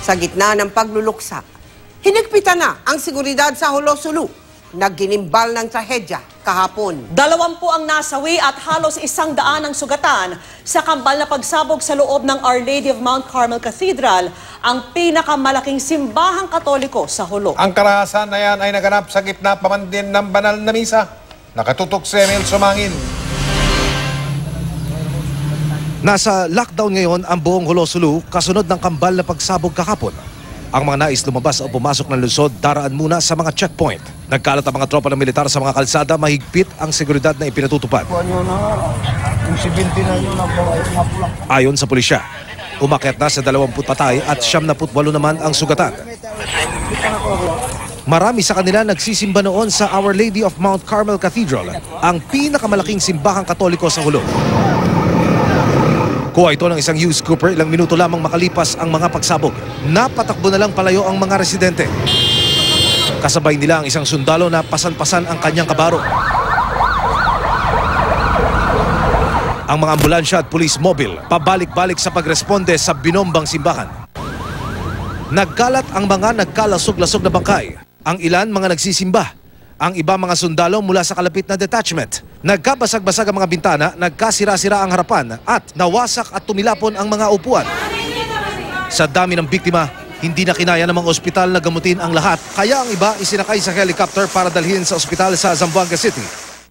Sa gitna ng pagluluksa, hinigpitan na ang seguridad sa Hulo-Sulu. Nagginimbal ng trahedya kahapon. 20 ang nasawi at halos 100 ang sugatan sa kambal na pagsabog sa loob ng Our Lady of Mount Carmel Cathedral, ang pinakamalaking simbahang Katoliko sa Hulo. Ang karahasan na yan ay naganap sa gitna pa man din ng banal na misa. Nakatutok si Emil Sumangil. Nasa lockdown ngayon ang buong Hulo-Sulu kasunod ng kambal na pagsabog kahapon. Ang mga nais lumabas o pumasok ng lungsod daraan muna sa mga checkpoint. Nagkalat ang mga tropa ng militar sa mga kalsada, mahigpit ang seguridad na ipinatutupad. Ayon sa pulisya, umakyat na sa 20 patay at 78 naman ang sugatan. Marami sa kanila nagsisimba noon sa Our Lady of Mount Carmel Cathedral, ang pinakamalaking simbahang Katoliko sa Hulo. Kuha ito ng isang news scooper ilang minuto lamang makalipas ang mga pagsabog. Napatakbo na lang palayo ang mga residente. Kasabay nila ang isang sundalo na pasan-pasan ang kanyang kabaro. Ang mga ambulansya at police mobile pabalik-balik sa pagresponde sa binombang simbahan. Nagkalat ang mga nagkalasog-lasog na bangkay. Ang ilan mga nagsisimba. Ang iba mga sundalo mula sa kalapit na detachment. Nagkabasag-basag ang mga bintana, nagkasira-sira ang harapan at nawasak at tumilapon ang mga upuan. Sa dami ng biktima, hindi na kinaya ng mga ospital na gamutin ang lahat, kaya ang iba isinakay sa helicopter para dalhin sa ospital sa Zamboanga City.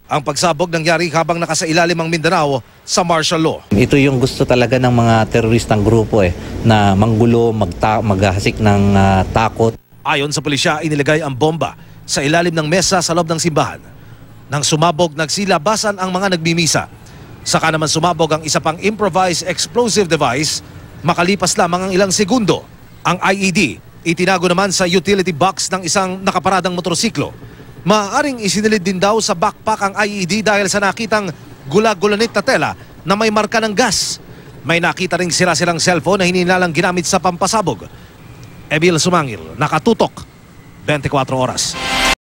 Ang pagsabog nangyari habang nakasailalim ang Mindanao sa martial law. Ito yung gusto talaga ng mga teroristang grupo na manggulo, maghahasik ng takot. Ayon sa pulisya, inilagay ang bomba sa ilalim ng mesa sa loob ng simbahan. Nang sumabog, nagsilabasan ang mga nagmimisa. Saka naman sumabog ang isa pang improvised explosive device. Makalipas lamang ang ilang segundo, ang IED itinago naman sa utility box ng isang nakaparadang motorsiklo. Maaaring isinilid din daw sa backpack ang IED dahil sa nakitang gula-gulanit na tela na may marka ng gas. May nakita ring sira-sirang cellphone na hininalang ginamit sa pampasabog. Emil Sumangil, nakatutok, 24 oras.